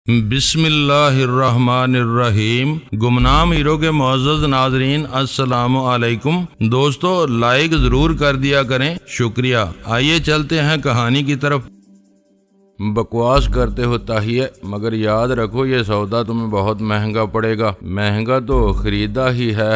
بسم اللہ الرحمن الرحیم۔ گمنام ہیرو کے معزز ناظرین السلام علیکم۔ دوستو لائک ضرور کر دیا کریں، شکریہ۔ آئیے چلتے ہیں کہانی کی طرف۔ بکواس کرتے ہو تاہیے، مگر یاد رکھو یہ سودا تمہیں بہت مہنگا پڑے گا۔ مہنگا تو خریدا ہی ہے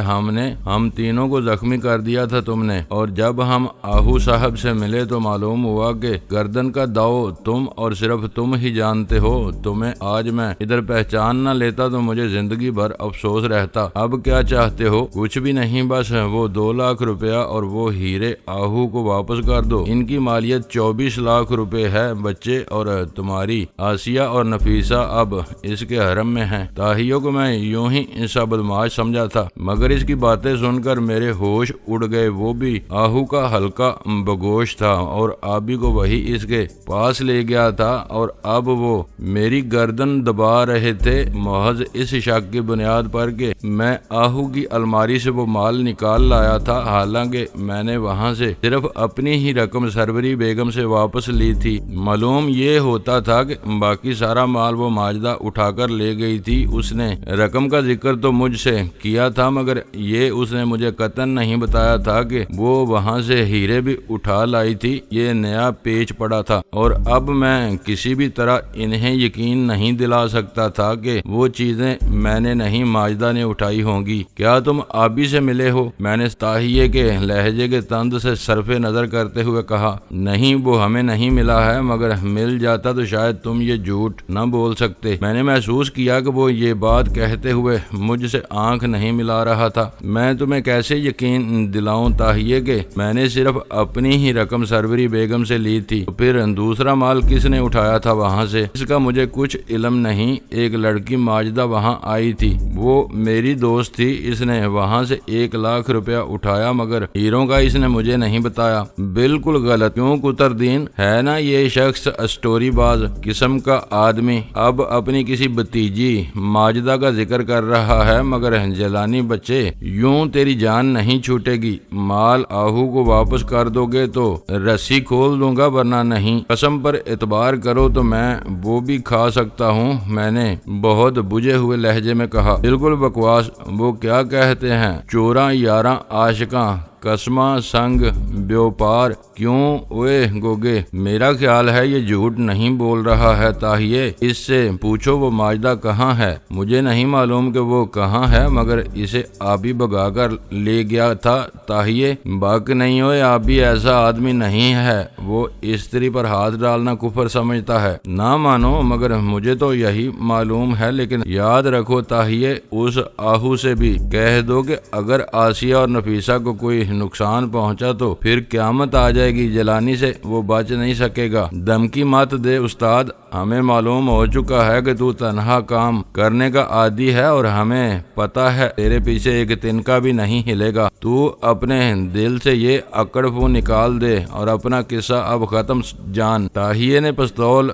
ہم تینوں کو زخمی کر دیا تھا تم نے، اور جب ہم آہو صاحب سے ملے تو معلوم ہوا کہ گردن کا داؤ تم اور صرف تم ہی جانتے ہو۔ تمہیں آج میں ادھر پہچان نہ لیتا تو مجھے زندگی بھر افسوس رہتا۔ اب کیا چاہتے ہو؟ کچھ بھی نہیں، بس وہ 2 لاکھ روپیہ اور وہ ہیرے آہو کو واپس کر دو۔ ان کی مالیت 24 لاکھ روپے ہے۔ بچے اور تمہاری آسیہ اور نفیسہ اب اس کے حرم میں ہیں۔ تاہیوں کو میں یوں ہی ایسا بدماش سمجھا تھا، مگر اس کی باتیں سن کر میرے ہوش اڑ گئے۔ وہ بھی آہو کا ہلکا بگوش تھا اور آبی کو وہی اس کے پاس لے گیا تھا، اور اب وہ میری گردن دبا رہے تھے محض اس شک کی بنیاد پر کہ میں آہو کی الماری سے وہ مال نکال لایا تھا، حالانکہ میں نے وہاں سے صرف اپنی ہی رقم سروری بیگم سے واپس لی تھی۔ معلوم یہ ہوتا تھا کہ باقی سارا مال وہ ماجدہ اٹھا کر لے گئی تھی۔ اس نے رقم کا ذکر تو مجھ سے کیا تھا، مگر یہ اس نے مجھے قطعاً نہیں بتایا تھا کہ وہ وہاں سے ہیرے بھی اٹھا لائی تھی۔ یہ نیا پیچ پڑا تھا، اور اب میں کسی بھی طرح انہیں یقین نہیں دلا سکتا تھا کہ وہ چیزیں میں نے نہیں ماجدہ نے اٹھائی ہوں گی۔ کیا تم آبی سے ملے ہو؟ میں نے تاہیے کے لہجے کے تند سے صرف نظر کرتے ہوئے کہا۔ نہیں، وہ ہمیں نہیں ملا ہے، مگر مل جاتا تو شاید تم یہ جھوٹ نہ بول سکتے۔ میں نے محسوس کیا کہ وہ یہ بات کہتے ہوئے مجھ سے آنکھ نہیں ملا رہا تھا۔ میں تمہیں کیسے یقین دلاؤں تاہیے کہ میں نے صرف اپنی ہی رقم سروری بیگم سے لی تھی؟ پھر دوسرا مال کس نے اٹھایا تھا وہاں سے؟ اس کا مجھے کچھ علم نہیں۔ ایک لڑکی ماجدہ وہاں آئی تھی، وہ میری دوست تھی۔ اس نے وہاں سے 1 لاکھ روپیہ اٹھایا، مگر ہیروں کا اس نے مجھے نہیں بتایا۔ بالکل غلط کیوں قطر دین؟ ہے نا یہ شخص اسٹوری باز قسم کا آدمی؟ اب اپنی کسی بھتیجی ماجدہ کا ذکر کر رہا ہے، مگر جیلانی بچے یوں تیری جان نہیں چھوٹے گی۔ مال آہو کو واپس کر دو گے تو رسی کھول دوں گا، ورنہ نہیں۔ قسم پر اعتبار کرو تو میں وہ بھی کھا سکتا ہوں، میں نے بہت بجھے ہوئے لہجے میں کہا۔ بالکل بکواس۔ وہ کیا کہتے ہیں، چوراں یاراں عاشقاں قسماں سنگ بیوپار۔ کیوں اوے گوگے؟ میرا خیال ہے یہ جھوٹ نہیں بول رہا ہے تاہیے۔ اس سے پوچھو وہ ماجدہ کہاں ہے۔ مجھے نہیں معلوم کہ وہ کہاں ہے، مگر اسے آبی بگا کر لے گیا تھا تاہیے۔ بک نہیں ہوئے، آبی ایسا آدمی نہیں ہے۔ وہ استری پر ہاتھ ڈالنا کفر سمجھتا ہے۔ نہ مانو، مگر مجھے تو یہی معلوم ہے۔ لیکن یاد رکھو تاہیے، اس آہو سے بھی کہہ دو کہ اگر آسیہ اور نفیسہ کو کوئی نقصان پہنچا تو پھر قیامت آ جائے گی۔ جیلانی سے وہ بچ نہیں سکے گا۔ دھمکی مت دے استاد، ہمیں معلوم ہو چکا ہے کہ تو تنہا کام کرنے کا عادی ہے، اور ہمیں پتا ہے تیرے پیچھے ایک تنکا بھی نہیں ہلے گا۔ تو اپنے دل سے یہ اکڑ پھو نکال دے اور اپنا قصہ اب ختم جان۔ تاہیے نے پستول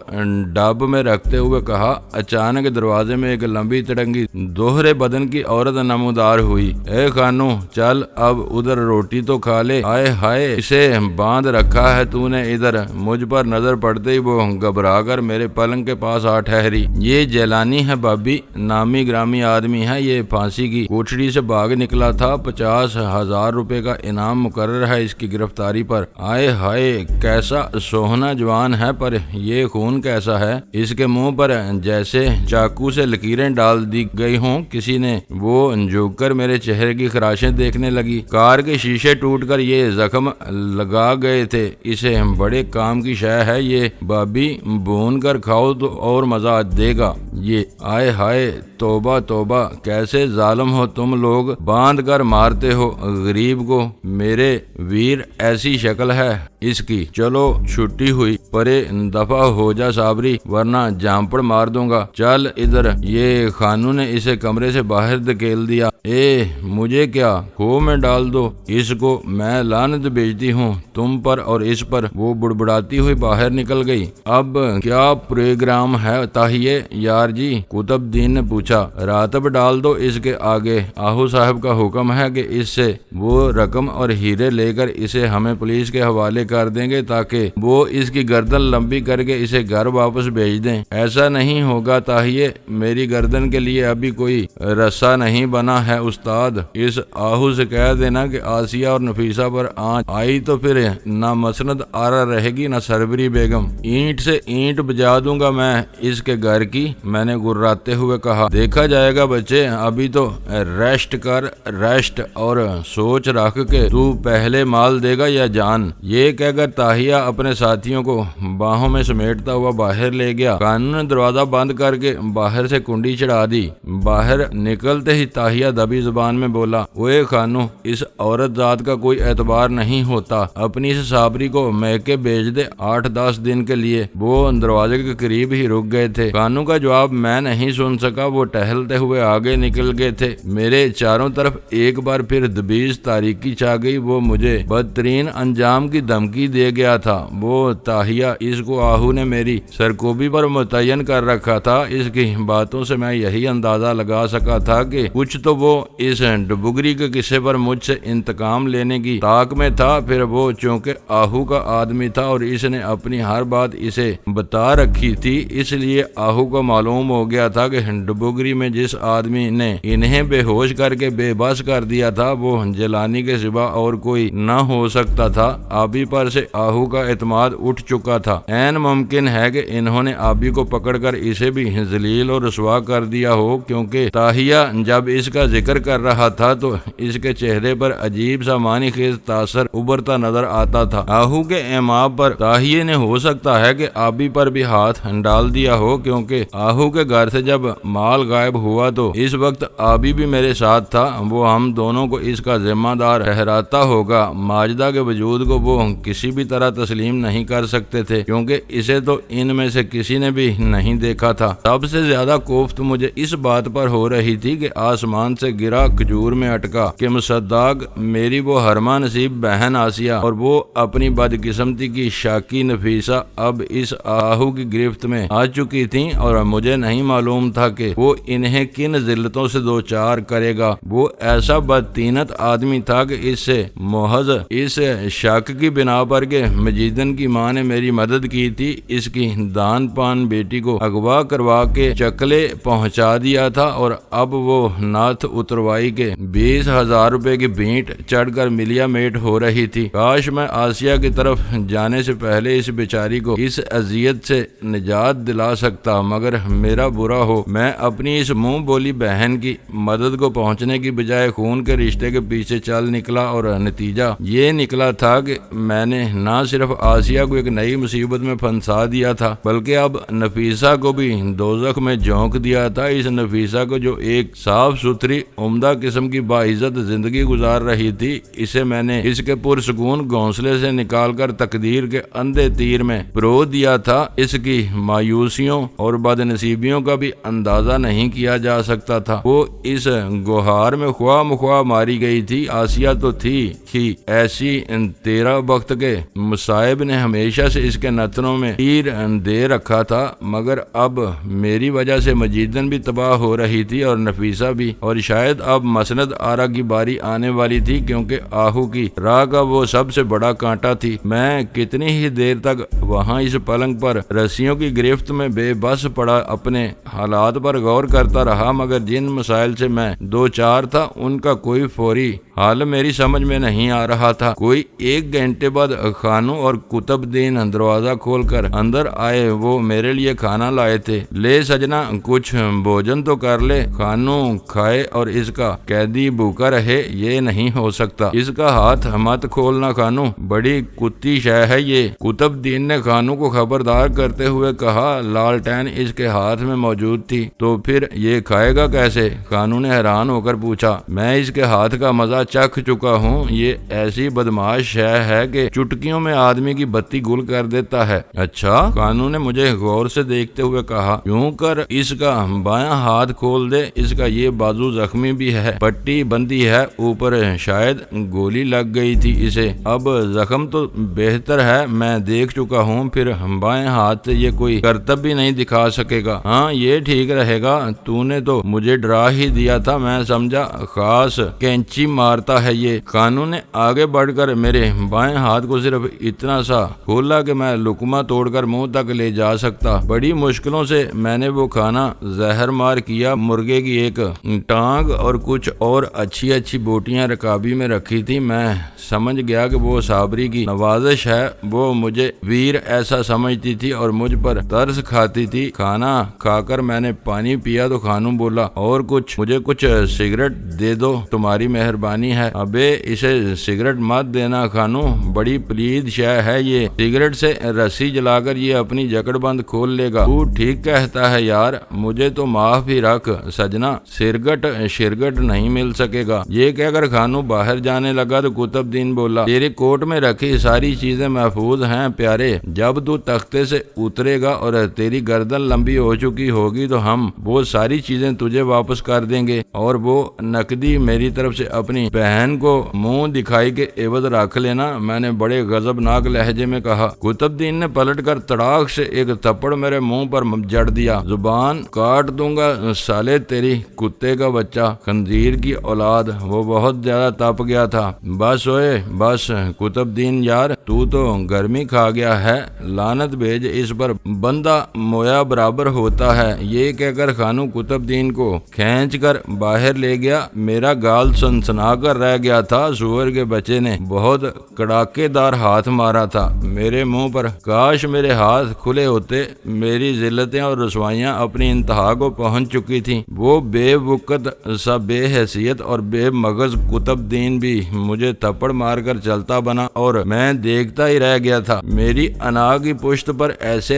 ڈب میں رکھتے ہوئے کہا۔ اچانک دروازے میں ایک لمبی تڑنگی دوہرے بدن کی عورت نمودار ہوئی۔ اے خانو، چل اب ادھر روٹی تو کھا لے۔ آئے ہائے، اسے باندھ رکھا ہے تو نے ادھر؟ مجھ پر نظر پڑتے ہی وہ گھبرا کر میرے پلنگ کے پاس آ ٹھہری۔ یہ جیلانی ہے بابی، نامی گرامی آدمی ہے۔ یہ پھانسی کی کوٹڑی سے بھاگ نکلا تھا۔ 50,000 روپے کا انعام مقرر ہے اس کی گرفتاری پر۔ آئے ہائے، کیسا سوہنا جوان ہے، پر یہ خون کیسا ہے؟ اس کے منہ پر جیسے چاقو سے لکیریں ڈال دی گئی ہوں۔ کسی نے وہ جھک کر میرے چہرے کی خراشیں دیکھنے لگی۔ کار کے شیشے ٹوٹ کر یہ زخم لگا گئے تھے۔ اسے بڑے کام کی شے ہے یہ بابی، بھون کر کھاؤ تو اور مزہ دے گا یہ۔ آئے ہائے، توبہ توبہ، کیسے ظالم ہو تم لوگ، باندھ کر مارتے ہو غریب کو۔ میرے ویر، ایسی شکل ہے اس کی۔ چلو چھٹی ہوئی، پرے دفع ہو جا صابری، ورنہ جامپڑ مار دوں گا۔ چل ادھر۔ یہ خانو نے اسے کمرے سے باہر دھکیل دیا۔ اے مجھے کیا، کھو میں ڈال دو اس کو، میں لعنت بھیجتی ہوں تم پر اور اس پر۔ وہ بڑبڑاتی ہوئی باہر نکل گئی۔ اب کیا پروگرام ہے تاہیے؟ یار جی؟ قطب دین نے پوچھا۔ راتب ڈال دو اس کے آگے، آہو صاحب کا حکم ہے کہ اس سے وہ رقم اور ہیرے لے کر اسے ہمیں پولیس کے حوالے کر دیں گے تاکہ وہ اس کی گردن لمبی کر کے اسے گھر واپس بھیج دیں۔ ایسا نہیں ہوگا طاہیہ، میری گردن کے لیے ابھی کوئی رسا نہیں بنا ہے استاد۔ اس آہو سے کہہ دینا کہ آسیہ اور نفیسہ پر آنچ آئی تو پھر نہ مسند آرا رہے گی نہ سربری بیگم، اینٹ سے اینٹ بجا دوں گا میں اس کے گھر کی۔ میں نے گراتے ہوئے کہا، دیکھا جائے گا بچے، ابھی تو ریسٹ کر، ریسٹ، اور سوچ رکھ کہ تو پہلے مال دے گا یا جان۔ یہ کہہ کر طاہیہ اپنے ساتھیوں کو باہوں میں سمیٹتا ہوا باہر لے گیا۔ خانو نے دروازہ بند کر کے باہر سے کنڈی چڑھا دی۔ باہر نکلتے ہی طاہیہ دبی زبان میں بولا، اوے خانو، اس عورت ذات کا کوئی اعتبار نہیں ہوتا، اپنی اس صابری کو میکے بھیج دے 8-10 دن کے لیے۔ وہ دروازے کے قریب ہی رک گئے تھے۔ خانو کا جواب میں نہیں سن سکا، وہ ٹہلتے ہوئے آگے نکل گئے تھے۔ میرے چاروں طرف ایک بار پھر دبیز تاریکی چھا گئی۔ وہ مجھے بدترین انجام کی دھمکی دے گیا تھا۔ وہ طاہیہ، اس کو آہو نے میری سرکوبی پر متعین کر رکھا تھا۔ اس کی باتوں سے میں یہی اندازہ لگا سکا تھا کہ کچھ تو وہ اس ڈبوگری کے قصے پر مجھ سے انتقام لینے کی طاق میں تھا۔ پھر وہ چونکہ آہو کا آدمی تھا اور اس نے اپنی ہر بات اسے بتا رکھی تھی، اس لیے آہو کو معلوم ہو گیا تھا کہ ڈبوگری میں جس آدمی نے انہیں بے ہوش کر کے بے بس کر دیا تھا وہ جیلانی کے سوا اور کوئی نہ ہو سکتا تھا۔ آبی پر سے آہو کا اعتماد اٹھ چکا تھا۔ عین ممکن ہے کہ انہوں نے آبی کو پکڑ کر اسے بھی ذلیل اور رسوا کر دیا ہو، کیونکہ طاہیہ جب اس کا ذکر کر رہا تھا تو اس کے چہرے پر عجیب سا معنی خیز تاثر ابھرتا نظر آتا تھا۔ آہو کے ایماب پر طاہیہ نے ہو سکتا ہے کہ آبی پر بھی ہاتھ ڈال دیا ہو، کیونکہ آہو کے گھر سے جب مال غائب ہوا تو اس وقت آبی بھی میرے ساتھ تھا۔ وہ ہم دونوں کو اس کا ذمہ دار ٹھہراتا ہوگا۔ ماجدہ کے وجود کو وہ کسی بھی طرح تسلیم نہیں کر سکتے تھے، کیونکہ اسے تو ان میں سے کسی نے بھی نہیں دیکھا تھا۔ سب سے زیادہ کوفت مجھے اس بات پر ہو رہی تھی کہ آسمان سے گرا کھجور میں اٹکا کہ مصداق میری وہ حرمہ نصیب بہن آسیہ اور وہ اپنی بدقسمتی کی شاکی نفیسہ اب اس آہو کی گرفت میں آ چکی تھیں، اور مجھے نہیں معلوم تھا کہ وہ انہیں کن ذلتوں سے دوچار کرے گا۔ وہ ایسا بدطینت آدمی تھا کہ اس سے محض اس شک کی بنا پر کہ مجیدن کی ماں نے میری مدد کی تھی، اس کی دان پان بیٹی کو اغوا کروا کے چکلے پہنچا دیا تھا، اور اب وہ ناتھ اتروائی کے 20,000 روپے کی بھینٹ چڑھ کر ملیا میٹ ہو رہی تھی۔ کاش میں آسیہ کی طرف جانے سے پہلے اس بیچاری کو اس اذیت سے نجات دلا سکتا، مگر میرا برا ہو، میں اپنی اس منہ بولی بہن کی مدد کو پہنچنے کی بجائے خون کے رشتے کے پیچھے چل نکلا، اور نتیجہ یہ نکلا تھا کہ میں نے نہ صرف آسیہ کو ایک نئی مصیبت میں پھنسا دیا تھا بلکہ اب نفیسہ کو بھی دوزخ میں جھونک دیا تھا۔ اس نفیسہ کو جو ایک صاف ستھری عمدہ قسم کی باعزت زندگی گزار رہی تھی، اسے میں نے اس کے پرسکون گھونسلے سے نکال کر تقدیر کے اندھے تیر میں پرو دیا تھا۔ اس کی مایوسیوں اور بد نصیبیوں کا بھی اندازہ نہیں کیا جا سکتا تھا۔ وہ اس گوہار میں خواہ مخواہ ماری گئی تھی۔ آسیہ تو تھی ہی ایسی، تیرا وقت کے مصائب نے ہمیشہ سے اس کے نتنوں میں تیر دے رکھا تھا، مگر اب میری وجہ سے مجیدن بھی تباہ ہو رہی تھی اور نفیسہ بھی، اور شاید اب مسند آرا کی باری آنے والی تھی، کیونکہ آہو کی راہ کا وہ سب سے بڑا کانٹا تھی۔ میں کتنی ہی دیر تک وہاں اس پلنگ پر رسیوں کی گرفت میں بے بس پڑا اپنے حالات پر غور کرتا رہا، مگر جن مسائل سے میں دو چار تھا ان کا کوئی فوری حال میری سمجھ میں نہیں آ رہا تھا۔ کوئی 1 گھنٹے بعد خانو اور قطب دین دروازہ کھول کر اندر آئے۔ وہ میرے لیے کھانا لائے تھے۔ لے سجنا، کچھ بھوجن تو کر لے۔ خانو کھائے اور اس کا قیدی بھوکا رہے، یہ نہیں ہو سکتا۔ اس کا ہاتھ مت کھولنا خانو، بڑی کتی شے ہے یہ۔ قطب دین نے خانو کو خبردار کرتے ہوئے کہا۔ لالٹین اس کے ہاتھ میں موجود تھی۔ تو پھر یہ کھائے گا کیسے؟ خانو نے حیران ہو کر پوچھا۔ میں اس کے ہاتھ کا مزہ چکھ چکا ہوں، یہ ایسی بدماش شے ہے کہ چٹکیوں میں آدمی کی بتی گل کر دیتا ہے۔ اچھا؟ خانو نے مجھے غور سے دیکھتے ہوئے کہا۔ یوں کر اس کا بایاں ہاتھ کھول دے، اس کا یہ بازو زخمی بھی ہے، پٹی بندی ہے، اوپر شاید گولی لگ گئی تھی اسے۔ اب زخم تو بہتر ہے، میں دیکھ چکا ہوں، پھر بائیں ہاتھ سے یہ کوئی کرتب بھی نہیں دکھا سکے گا۔ گا۔ ہاں یہ ٹھیک رہے گا، تو نے تو مجھے ڈرا ہی دیا تھا، میں سمجھا خاص کینچی مارتا ہے یہ۔ خانو نے آگے بڑھ کر میرے بائیں ہاتھ کو صرف اتنا سا کھولا کہ میں لقمہ توڑ کر منہ تک لے جا سکتا۔ بڑی مشکلوں سے میں نے وہ کھانا زہر مار کیا۔ مرغے کی ایک ٹانگ اور کچھ اور اچھی بوٹیاں رکابی میں رکھی تھی۔ میں سمجھ گیا کہ وہ صابری کی نوازش ہے، وہ مجھے ویر ایسا سمجھتی تھی اور مجھ پر ترس کھاتی تھی۔ کھانا کھا کر میں نے پانی پیا تو خانم بولا، اور مجھے کچھ سگریٹ دے دو، تمہاری مہربانی ہے۔ ابے اسے سگریٹ مت دینا خانو، بڑی پلید شے ہے یہ، سگریٹ سے رسی جلا کر یہ اپنی جکڑ بند کھول لے گا۔ تو ٹھیک کہتا ہے یار، مجھے تو معاف ہی رکھ سجنا، شرگٹ نہیں مل سکے گا۔ یہ کہہ کر خانو باہر جانے لگا تو قطب الدین بولا، تیرے کوٹ میں رکھی ساری چیزیں محفوظ ہیں پیارے، جب تو تختے سے اترے گا اور تیری گردن لمبی ہو چکی ہوگی تو ہم وہ ساری چیزیں تجھے واپس کر دیں گے، اور وہ نقدی میری طرف سے اپنی بہن کو منہ دکھائی کے عوض رکھ لینا۔ میں نے بڑے غضبناک لہجے میں کہا۔ قطب الدین نے پلٹ کر تڑاک سے ایک تھپڑ میرے منہ پر جڑ دیا۔ زبان کاٹ دوں گا سالے تیری کتے کا بچہ، خنزیر کی اولاد۔ وہ بہت زیادہ تپ گیا تھا۔ بس اوئے بس قطب الدین یار، تو گرمی کھا گیا ہے، لعنت بھیج اس پر، بندہ مویا برابر ہوتا ہے۔ یہ کہہ کر خانو قطب الدین کو کھینچ کر باہر لے گیا۔ میرا گال سنسنا کر رہ گیا تھا۔ سور کے بچے نے بہت کڑاکے دار ہاتھ مارا تھا میرے منہ پر۔ کاش میرے ہاتھ کھلے ہوتے، میری ذلتیں اور رسوائیاں اپنی انتہا کو پہنچ چکی تھیں۔ وہ بے وقت سا بے حیثیت اور بے مغز قطب الدین بھی مجھے تھپڑ مار کر چلتا بنا اور میں دیکھتا ہی رہ گیا تھا۔ میری انا کی پشت پر ایسے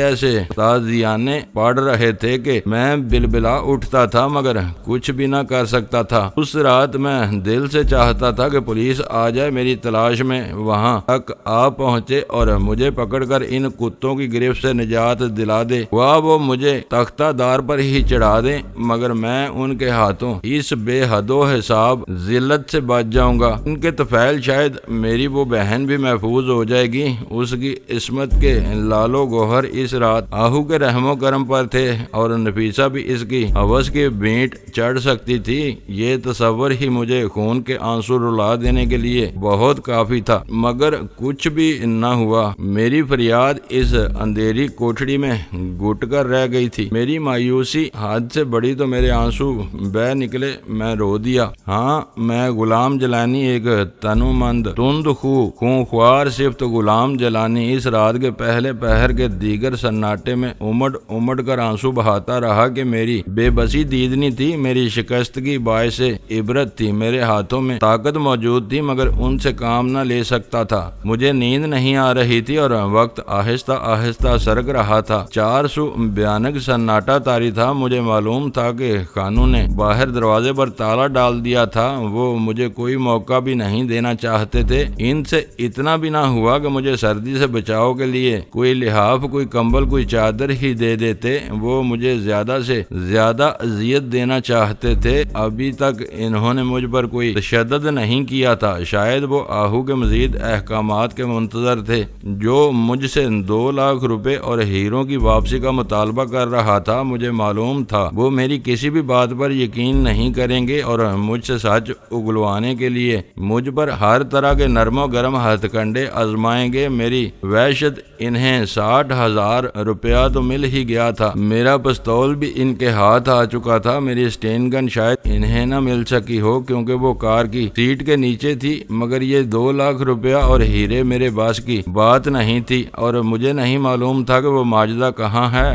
تازیانے پڑ رہے تھے کہ میں بلبلا اٹھتا تھا مگر کچھ بھی نہ کر سکتا تھا۔ اس رات میں دل سے چاہتا تھا کہ پولیس آ جائے میری تلاش میں، وہاں تک آ پہنچے اور مجھے پکڑ کر ان کتوں کی گرفت سے نجات دلا دے، وہ مجھے تختہ دار پر ہی چڑھا دیں، مگر میں ان کے ہاتھوں اس بے حد و حساب ذلت سے بچ جاؤں گا۔ ان کے طفیل شاید میری وہ بہن بھی محفوظ ہو جائے گی۔ اس کی عصمت کے لالو گوہر اس رات آہو کے رحم و کرم پر تھے اور نفیسہ بھی اس کی ہوس کی بینٹ چڑھ سکتی تھی۔ یہ تصور ہی مجھے خون کے آنسو رلا دینے کے لیے بہت کافی تھا، مگر کچھ بھی نہ ہوا۔ میری فریاد اس اندھیری کوٹھڑی میں گھٹ کر رہ گئی تھی۔ میری مایوسی حد سے بڑی تو میرے آنسو بہ نکلے۔ میں رو دیا۔ ہاں میں غلام جلانی، ایک تنو مند تند خونخوار صفت غلام جلانی، اس رات کے پہلے پہر کے دیگر سناٹے میں امڑ کر آنسو بہاتا رہا کہ میری بے بسی دیدنی تھی، میری شکستگی باعث عبرت تھی۔ میرے ہاتھوں میں طاقت موجود تھی مگر ان سے کام نہ لے سکتا تھا۔ مجھے نیند نہیں آ رہی تھی اور وقت آہستہ سرک رہا تھا۔ 400 بھیانک سناٹا طاری تھا۔ مجھے معلوم تھا کہ خانو نے باہر دروازے پر تالا ڈال دیا تھا، وہ مجھے کوئی موقع بھی نہیں دینا چاہتے تھے۔ ان سے اتنا بھی نہ ہوا کہ مجھے سردی سے بچاؤ کے لیے کوئی لحاف، کوئی کمبل، کوئی چادر ہی دے دیتے۔ وہ مجھے زیادہ سے زیادہ اذیت دینا چاہتے تھے۔ ابھی تک انہوں نے مجھ پر کوئی تشدد نہیں کیا تھا۔ شاید وہ آہو کے مزید احکامات کے منتظر تھے۔ جو مجھ سے 2 لاکھ روپے اور ہیروں کی واپسی کا مطالبہ کر رہا تھا، مجھے معلوم تھا وہ میری کسی بھی بات پر یقین نہیں کریں گے اور مجھ سے سچ اگلوانے کے لیے مجھ پر ہر طرح کے نرم و گرم ہتھ کنڈے آزمائیں گے۔ میری وحشت انہیں 60,000 روپیہ تو مل ہی گیا تھا۔ میرا پستول بھی ان کے ہاتھ آ چکا تھا۔ میری سٹین گن شاید انہیں نہ مل سکی ہو کیونکہ وہ کار کی سیٹ کے نیچے تھی، مگر یہ 2 لاکھ روپیہ اور ہیرے میرے باس کی بات نہیں تھی اور مجھے نہیں معلوم تھا کہ وہ ماجدہ کہاں ہے۔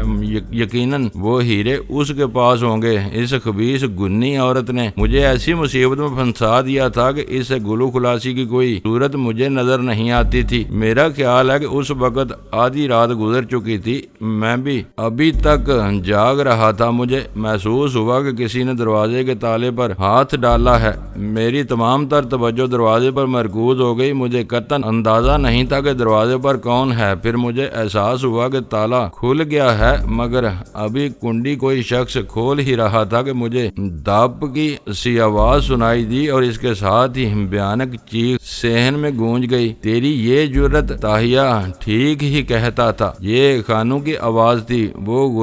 یقیناً وہ ہیرے اس کے پاس ہوں گے۔ اس خبیث گنی عورت نے مجھے ایسی مصیبت میں پھنسا دیا تھا کہ اس سے گلو خلاصی کی کوئی صورت مجھے نظر نہیں آتی تھی۔ میرا خیال ہے کہ اس وقت آدھی رات گزر چکی تھی، میں بھی ابھی تک جاگ رہا تھا۔ مجھے محسوس ہوا کہ کسی نے دروازے کے تالے پر ہاتھ ڈالا ہے۔ میری تمام تر توجہ دروازے پر مرکوز ہو گئی۔ مجھے قطعاً اندازہ نہیں تھا کہ دروازے پر کون ہے۔ پھر مجھے احساس ہوا کہ تالا کھل گیا ہے، مگر ابھی کنڈی کوئی شخص کھول ہی رہا تھا کہ مجھے دھپ کی سی آواز سنائی دی اور اس کے ساتھ ہی بھیانک چیخ صحن میں گونج گئی۔ تیری یہ جرت تاہیہ ٹھیک ہی کہتا تھا۔ یہ خانو کی آواز تھی۔ وہ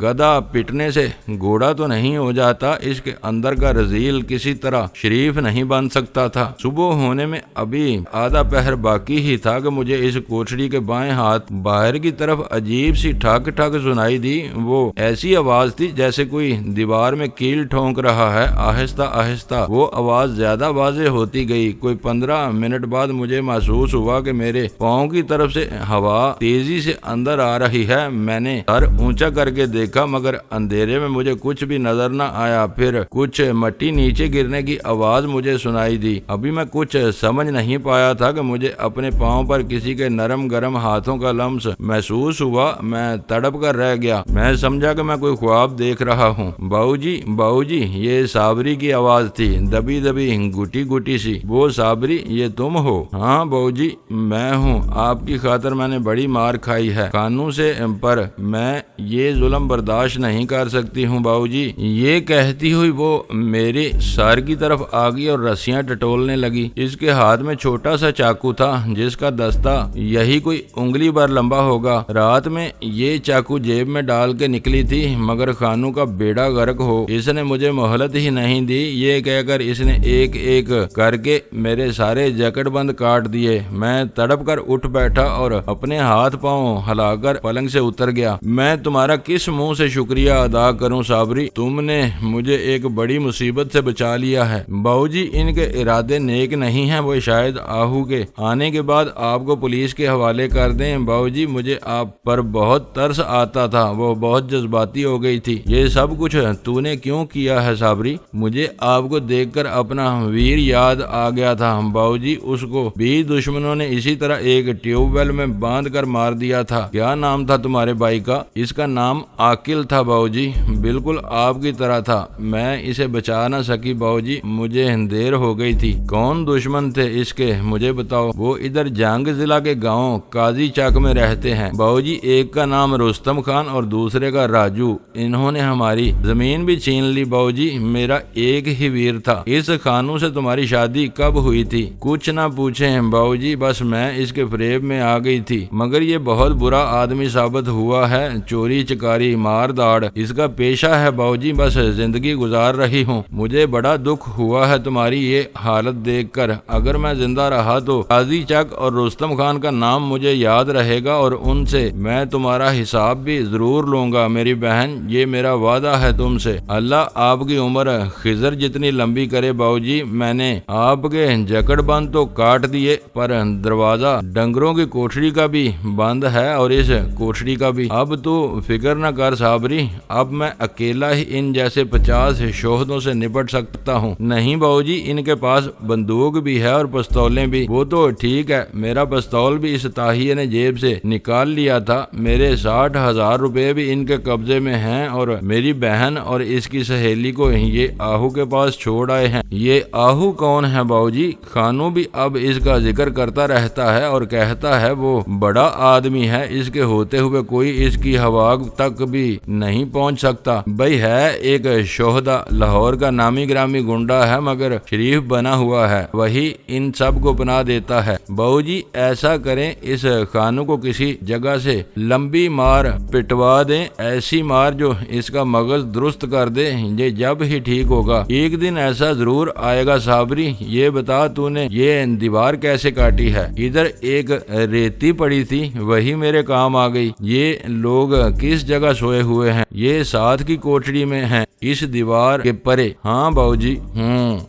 گدھا پٹنے سے گھوڑا تو نہیں ہو جاتا، اس کے اندر کا رذیل کسی طرح شریف نہیں بن سکتا تھا۔ صبح ہونے میں ابھی آدھا پہر باقی ہی تھا کہ مجھے اس کوٹھڑی کے بائیں ہاتھ باہر کی طرف عجیب سی ٹھک ٹھک سنائی دی۔ وہ ایسی آواز تھی جیسے کوئی دیوار میں کیل ٹھونک رہا ہے۔ آہستہ آہستہ وہ آواز زیادہ واضح ہوتی گئی۔ کوئی 15 منٹ بعد مجھے محسوس ہوا کہ میرے پاؤں کی طرف سے ہوا تیزی سے اندر آ رہی ہے۔ میں نے سر اونچا کر کے دیکھا، مگر اندھیرے میں مجھے کچھ بھی نظر نہ آیا۔ پھر کچھ مٹی نیچے گرنے کی آواز مجھے سنائی دی۔ ابھی میں کچھ سمجھ نہیں پایا تھا کہ مجھے اپنے پاؤں پر کسی کے نرم گرم ہاتھوں کا لمس محسوس ہوا۔ میں تڑپ کر رہ گیا۔ میں سمجھا کہ میں کوئی خواب دیکھ رہا ہوں۔ باؤ جی، یہ صابری کی آواز تھی، دبی دبی گھٹی گھٹی سی۔ وہ صابری، یہ تم ہو؟ ہاں باؤ جی، میں ہوں۔ آپ کی خاطر میں نے بڑی مار کھائی ہے خانوں سے، پر میں یہ ظلم برداشت نہیں کر سکتی ہوں باؤ جی۔ یہ کہتی ہوئی وہ میرے سر کی طرف آ گئی اور رسیاں ٹٹولنے لگی۔ اس کے ہاتھ میں چھوٹا سا چاقو تھا جس کا دستہ یہی کوئی انگلی بھر لمبا ہوگا۔ رات میں یہ چاقو جیب میں ڈال کے نکلی تھی، مگر خانوں کا بیڑا غرق ہو، اس نے مجھے مہلت ہی نہیں دی۔ یہ کہہ کر اس نے ایک ایک کر کے میرے سارے جیکٹ بند کاٹ دیے۔ میں تڑپ کر اٹھ بیٹھا اور اپنے ہاتھ پاؤں ہلا کر پلنگ سے اتر گیا۔ میں تمہارا کس منہ سے شکریہ ادا کروں صابری، تم نے مجھے ایک بڑی مصیبت سے بچا لیا ہے۔ باؤ جی، ان کے ارادے نیک نہیں ہیں، وہ شاید آہو کے آنے کے بعد آپ کو پولیس کے حوالے کر دیں۔ باؤ جی، مجھے آپ پر بہت ترس آتا تھا، وہ بہت جذباتی ہو گئی تھی۔ یہ سب کچھ تو نے کیوں کیا ہے صابری؟ مجھے آپ کو دیکھ کر اپنا ویر یاد آ گیا تھا باؤ جی، اس کو بھی دشمنوں نے اسی طرح ایک ٹیوب ویل میں باندھ کر مار دیا تھا۔ کیا نام تھا تمہارے بھائی کا؟ اس کا نام عاقل تھا باؤ جی، بالکل آپ کی طرح تھا۔ میں اسے بچا نہ سکی باؤ جی، مجھے دیر ہو گئی تھی۔ کون دشمن تھے اس کے، مجھے بتاؤ۔ وہ ادھر جنگ ضلع کے گاؤں قاضی چک میں رہتے ہیں باؤ جی، ایک کا نام رستم خان اور دوسرے کا راجو۔ انہوں نے ہماری زمین بھی چھین لی باؤ جی، میرا ایک ہی ویر تھا۔ اس خانوں سے تمہاری شادی کب ہوئی تھی؟ کچھ نہ پوچھیں باؤ جی، بس میں اس کے فریب میں آ گئی تھی، مگر یہ بہت برا آدمی ثابت ہوا ہے۔ چوری چکاری مار داڑ اس کا پیشہ ہے باؤ جی، بس زندگی گزار رہی ہوں۔ مجھے بڑا دکھ ہوا ہے تمہاری یہ حالت دیکھ کر۔ اگر میں زندہ رہا تو قاضی چک اور رستم خان کا نام مجھے یاد رہے گا اور ان سے میں تمہارا حساب بھی ضرور لوں گا میری بہن، یہ میرا وعدہ ہے تم سے۔ اللہ آپ کی عمر خضر جتنی لمبی کرے باؤ جی۔ میں نے آپ کے جکڑ بند تو کاٹ دیے، پر دروازہ ڈنگروں کی کوٹھڑی کا بھی بند ہے اور اس کوٹھڑی کا بھی۔ اب تو فکر نہ کر صابری، اب میں اکیلا ہی ان جیسے 50 شوہدوں سے نپٹ سکتا ہوں۔ نہیں باؤ جی، ان کے پاس بندوق بھی ہے اور پستولیں بھی۔ وہ تو ٹھیک ہے، میرا پستول بھی اس تاہیے نے جیب سے نکال لیا تھا۔ میرے 60,000 روپے بھی ان کے قبضے میں ہیں اور میری بہن اور اس کی سہیلی کو یہ آہو کے پاس چھوڑ آئے ہیں۔ یہ آہو کون ہے باؤ جی؟ خانو بھی اب اس کا ذکر کرتا رہتا ہے اور کہتا ہے وہ بڑا آدمی ہے، اس کے ہوتے ہوئے کوئی اس کی ہوا تک بھی نہیں پہنچ سکتا۔ بھائی ہے ایک شہدا، لاہور کا نامی گرامی گنڈا ہے، مگر شریف بنا ہوا ہے، وہی ان سب کو پناہ دیتا ہے۔ باؤ جی ایسا کریں، اس خانو کو کسی جگہ سے لمبی مار پٹوا دیں، ایسی مار جو اس کا مغز درست کر دے، یہ جب ہی ٹھیک ہوگا۔ ایک دن ایسا ضرور آئے گا صابری۔ یہ بتا تو نے یہ دیوار کیسے کاٹی ہے؟ ادھر ایک ریتی پڑی تھی، وہی میرے کام آ گئی۔ یہ لوگ کس جگہ سوئے ہوئے ہیں؟ یہ ساتھ کی کوٹڑی میں ہیں، اس دیوار کے پرے۔ ہاں باؤ جی،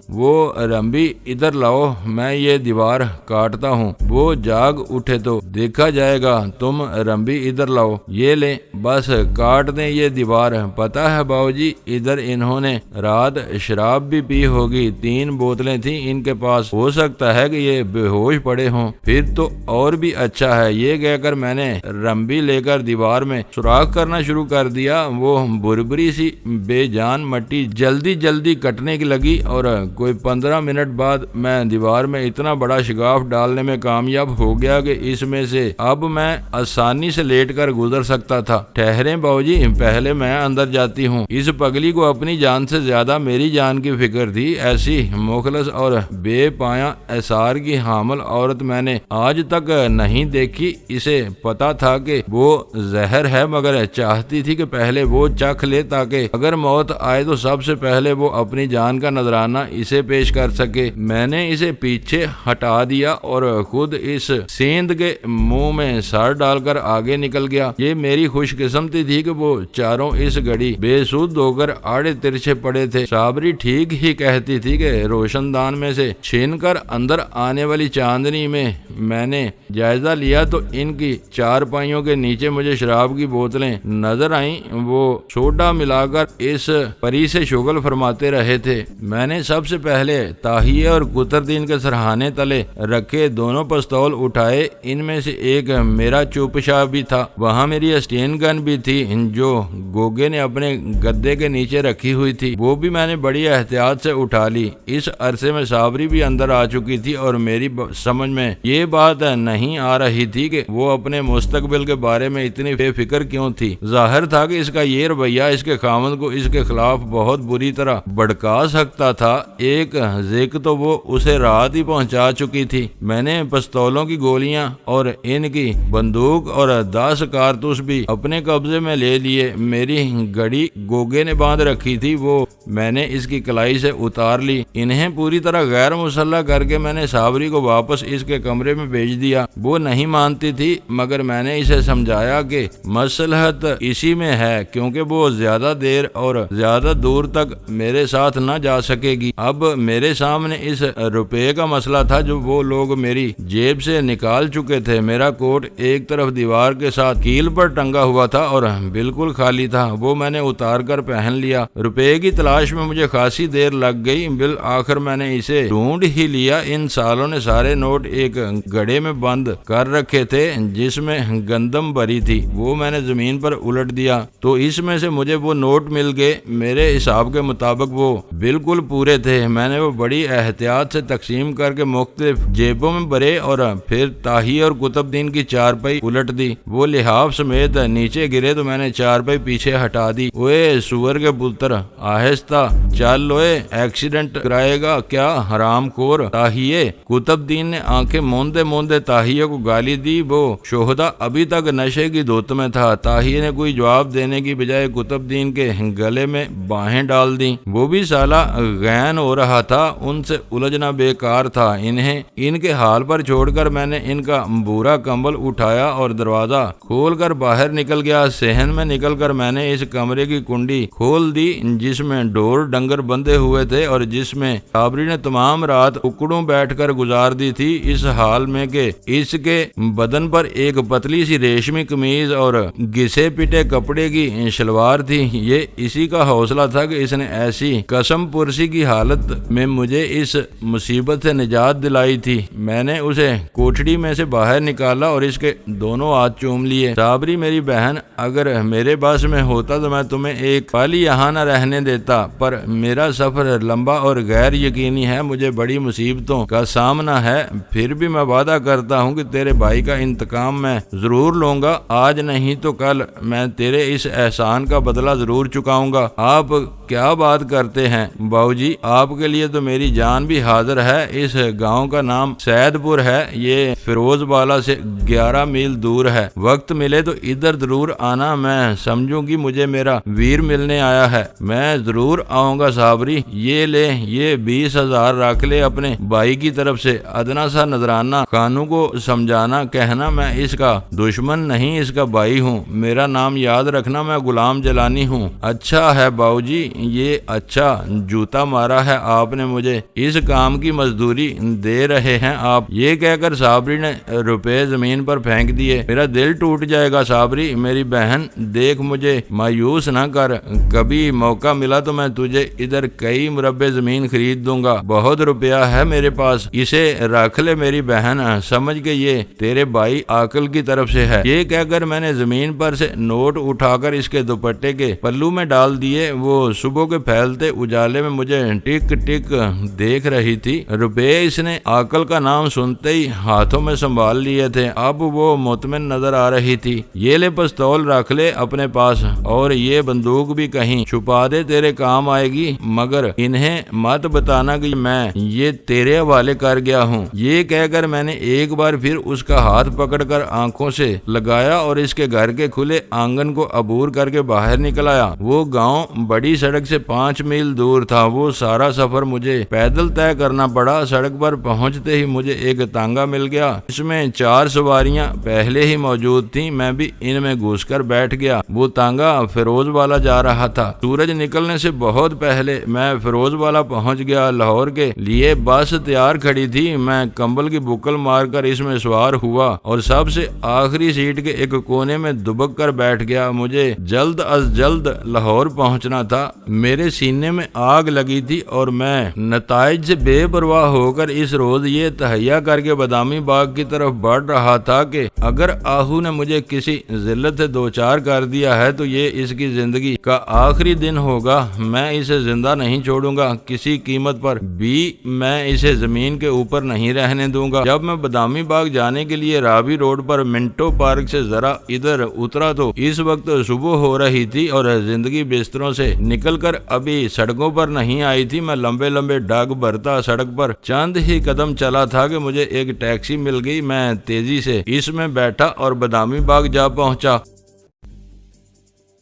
وہ رمبی ادھر لاؤ، میں یہ دیوار کاٹتا ہوں۔ وہ جاگ اٹھے تو دیکھا جائے گا، تم رمبی ادھر لاؤ، یہ لیں، بس کاٹ دیں یہ دیوار۔ پتا ہے باؤ جی، ادھر انہوں نے رات شراب بھی پی ہوگی، 3 بوتلیں تھیں ان کے پاس، ہو سکتا ہے کہ یہ بے ہوش پڑے ہوں، پھر تو اور بھی اچھا ہے۔ یہ کہہ کر میں نے رمبی لے کر دیوار میں سوراخ کرنا شروع کر دیا۔ وہ بربری سی بے جان مٹی جلدی جلدی کٹنے کی لگی اور کوئی 15 منٹ بعد میں دیوار میں اتنا بڑا شگاف ڈالنے میں کامیاب ہو گیا کہ اس میں سے اب میں آسانی سے لیٹ کر گزر سکتا تھا۔ ٹھہریں باؤ جی، پہلے میں اندر جاتی ہوں۔ اس پگلی کو اپنی جان سے زیادہ میری جان کی فکر تھی۔ ایسی مخلص اور بے پایا اثار کی حامل عورت میں نے آج تک نہیں دیکھی۔ اسے اسے پتا تھا کہ وہ زہر ہے، مگر چاہتی تھی کہ پہلے وہ چکھ لے تاکہ اگر موت آئے تو سب سے پہلے وہ اپنی جان کا نذرانہ اسے پیش کر سکے۔ میں نے اسے پیچھے ہٹا دیا اور خود اس سیند کے منہ میں سر ڈال کر آگے نکل گیا۔ یہ میری خوش قسمتی تھی کہ وہ چاروں اس گھڑی بے سود ہو کر آڑے ترچھے پڑے تھے۔ صابری ٹھیک ہی کہتی تھی کہ روشن دان میں سے چھین کر اندر آنے والی چاندنی میں نے جائزہ لیا تو ان کی چار پائیوں کے نیچے مجھے شراب کی بوتلیں نظر آئیں۔ وہ سوڈا ملا کر اس پری سے شغل فرماتے رہے تھے۔ میں نے سب سے پہلے تاہیے اور قطردین کے سرہانے تلے رکھے دونوں پستول اٹھائے۔ ان میں سے ایک میرا چوپشا بھی تھا۔ وہاں میری اسٹین گن بھی تھی جو گوگے نے اپنے گدے کے نیچے رکھی ہوئی تھی، وہ بھی میں نے بڑی احتیاط سے اٹھا لی۔ اس عرصے میں صابری بھی اندر آ چکی تھی اور میری سمجھ میں یہ بات نہیں آ رہی تھی کہ وہ اپنے مستقبل کے بارے میں اتنی بے فکر کیوں تھی۔ ظاہر تھا کہ اس کا یہ رویہ اس کے خاوند کو اس کے خلاف بہت بری طرح بھڑکا سکتا تھا۔ ایک ذک تو وہ اسے رات ہی پہنچا چکی تھی۔ میں نے پستولوں کی گولیاں اور ان کی بندوق اور 10 کارتوس بھی اپنے قبضے میں لے لیے۔ میری گڑی گوگے نے باندھ رکھی تھی، وہ میں نے اس کی کلائی سے اتار لی۔ انہیں پوری طرح غیر مسلح کر کے میں نے صابری کو واپس اس کے کمرے میں بھیج دیا۔ وہ نہیں مانتی تھی، مگر میں نے اسے سمجھایا کہ مصلحت اسی میں ہے، کیونکہ وہ زیادہ دیر اور زیادہ دور تک میرے ساتھ نہ جا سکے گی۔ اب میرے سامنے اس روپے کا مسئلہ تھا جو وہ لوگ میری جیب سے نکال چکے تھے۔ میرا کوٹ ایک طرف دیوار کے ساتھ کیل پر ٹنگا ہوا تھا اور بالکل خالی تھا، وہ میں نے اتار کر پہن لیا۔ روپے کی تلاش میں مجھے خاصی دیر لگ گئی، بالآخر میں نے اسے ڈھونڈ ہی لیا۔ ان سالوں نے سارے نوٹ ایک گڑھے میں بند کر رکھے تھے جس میں گندم بھری تھی، وہ میں نے زمین پر الٹ دیا تو اس میں سے مجھے وہ نوٹ مل گئے۔ میرے حساب کے مطابق وہ بالکل پورے تھے۔ میں نے وہ بڑی احتیاط سے تقسیم کر کے مختلف جیبوں میں بھرے اور پھر طاہی اور قطب دین کی چارپائی الٹ دی۔ وہ لحاف سمیت نیچے گرے تو میں نے چارپائی پیچھے ہٹا دی۔ اوے سور کے پتر، آہستہ چل لوئے، ایکسیڈنٹ کرائے گا کیا حرام خور۔ طاہیے قطب دین نے آنکھیں موندے موندے طاہیے کو گالی دی۔ وہ شہدا ابھی تک نشے کی دھوت میں تھا۔ طاہیے نے کوئی جواب دینے کی بجائے قطب دین کے گلے میں باہیں ڈال دیں۔ وہ بھی سالہ غین ہو رہا تھا، ان سے الجھنا بیکار تھا۔ انہیں ان کے حال پر چھوڑ کر میں نے ان کا بورا کمبل اٹھایا اور دروازہ کھول کر باہر نکل گیا۔ صحن میں نکل کر میں نے اس کمرے کی کنڈی کھول دی جس میں ڈور ڈنگر بندھے ہوئے تھے اور جس میں صابری نے تمام رات اکڑوں بیٹھ کر گزار دی تھی، اس حال میں کہ اس کے بدن پر ایک پتلی سی ریشمی قمیض اور گھسے پٹے کپڑے کی شلوار تھی۔ یہ اسی کا حوصلہ تھا کہ اس نے ایسی قسم پرسی کی حالت میں مجھے اس مصیبت سے نجات دلائی تھی۔ میں نے اسے کوٹھڑی میں سے باہر نکالا اور اس کے دونوں ہاتھ چوم لیے۔ صابری میری بہن، اگر میرے بس میں ہوتا تو میں تمہیں ایک پل یہاں نہ رہنے دیتا، پر میرا سفر لمبا اور غیر یقینی ہے، مجھے بڑی مصیبتوں کا سامنا ہے، پھر بھی میں وعدہ کرتا ہوں کہ تیرے بھائی کا انتقام میں ضرور لوں گا۔ آج نہیں تو کل میں تیرے اس احسان کا بدلہ ضرور چکاؤں گا۔ آپ کیا بات کرتے ہیں باؤ جی، آپ کے لیے تو میری جان بھی حاضر ہے۔ اس گاؤں کا نام سید پور ہے، یہ فیروز بالا سے 11 میل دور ہے۔ وقت ملے تو ادھر ضرور آنا، میں سمجھوں گی مجھے میرا ویر ملنے آیا ہے۔ میں ضرور آؤں گا صابری، یہ لے، یہ 20,000 رکھ لے اپنے بھائی کی طرف سے، ادنا سا نذرانہ۔ خانوں کو سمجھانا، کہنا میں اس کا دشمن نہیں، اس کا بھائی ہوں۔ میرا نام یاد رکھنا، میں غلام جلانی ہوں۔ اچھا ہے باؤ جی، یہ اچھا جوتا مارا ہے آپ نے مجھے، اس کام کی مزدوری دے رہے ہیں آپ۔ یہ کہہ کر صابری نے روپے زمین پر پھینک دیے۔ میرا دل ٹوٹ جائے گا صابری، میری بہن دیکھ مجھے مایوس نہ کر، کبھی موقع ملا تو میں تجھے ادھر کئی مربع زمین خرید دوں گا، بہت روپیہ ہے میرے پاس، اسے رکھ لے میری بہن، سمجھ کے یہ تیرے بھائی عاقل کی طرف سے ہے۔ یہ کہہ کر میں نے زمین پر سے نوٹ اٹھا کر اس کے دوپٹے کے پلو میں ڈال دیے۔ وہ صبح کے پھیلتے اجالے میں مجھے ٹک ٹک دیکھ رہی تھی۔ روپے اس نے عاقل کا نام سنتے ہی ہاتھوں میں سنبھال لیے تھے، اب وہ مطمئن نظر آ رہی تھی۔ یہ لے پستول رکھ لے اپنے پاس، اور یہ بندوق بھی کہیں چھپا دے، تیرے کام آئے گی، مگر انہیں مت بتانا کہ میں یہ تیرے حوالے کر گیا ہوں۔ یہ کہہ کر میں نے ایک بار پھر اس کا ہاتھ پکڑ کر کر آنکھوں سے لگایا اور اس کے گھر کے کھلے آنگن کو عبور کر کے باہر نکل آیا۔ وہ گاؤں بڑی سڑک سے 5 میل دور تھا۔ وہ سارا سفر مجھے پیدل طے کرنا پڑا۔ سڑک پر پہنچتے ہی مجھے ایک تانگا مل گیا۔ اس میں 4 سواریاں پہلے ہی موجود تھیں۔ میں بھی ان میں گھس کر بیٹھ گیا۔ وہ تانگا فیروز والا جا رہا تھا۔ سورج نکلنے سے بہت پہلے میں فیروز والا پہنچ گیا۔ لاہور کے لیے بس تیار کھڑی تھی۔ میں کمبل کی بکل مار کر اس میں سوار ہوا اور سب سے آخری سیٹ کے ایک کونے میں دبک کر بیٹھ گیا۔ مجھے جلد از جلد لاہور پہنچنا تھا۔ میرے سینے میں آگ لگی تھی اور میں نتائج سے بے پرواہ ہو کر اس روز یہ تہیا کر کے بادامی باغ کی طرف بڑھ رہا تھا کہ اگر آہو نے مجھے کسی ذلت سے دوچار کر دیا ہے تو یہ اس کی زندگی کا آخری دن ہوگا۔ میں اسے زندہ نہیں چھوڑوں گا، کسی قیمت پر بھی میں اسے زمین کے اوپر نہیں رہنے دوں گا۔ جب میں بادامی باغ جانے کے لیے رابی روڈ پر منٹو پارک سے ذرا ادھر اترا تو اس وقت صبح ہو رہی تھی اور زندگی بستروں سے نکل کر ابھی سڑکوں پر نہیں آئی تھی۔ میں لمبے لمبے ڈگ بھرتا سڑک پر چند ہی قدم چلا تھا کہ مجھے ایک ٹیکسی مل گئی۔ میں تیزی سے اس میں بیٹھا اور بادامی باغ جا پہنچا۔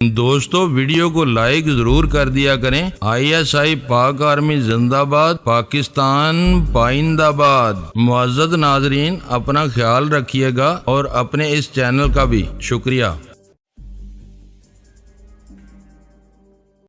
دوستو ویڈیو کو لائک ضرور کر دیا کریں۔ ISI پاک آرمی زندہ باد، پاکستان پائندہ باد۔ معزز ناظرین اپنا خیال رکھیے گا اور اپنے اس چینل کا بھی شکریہ۔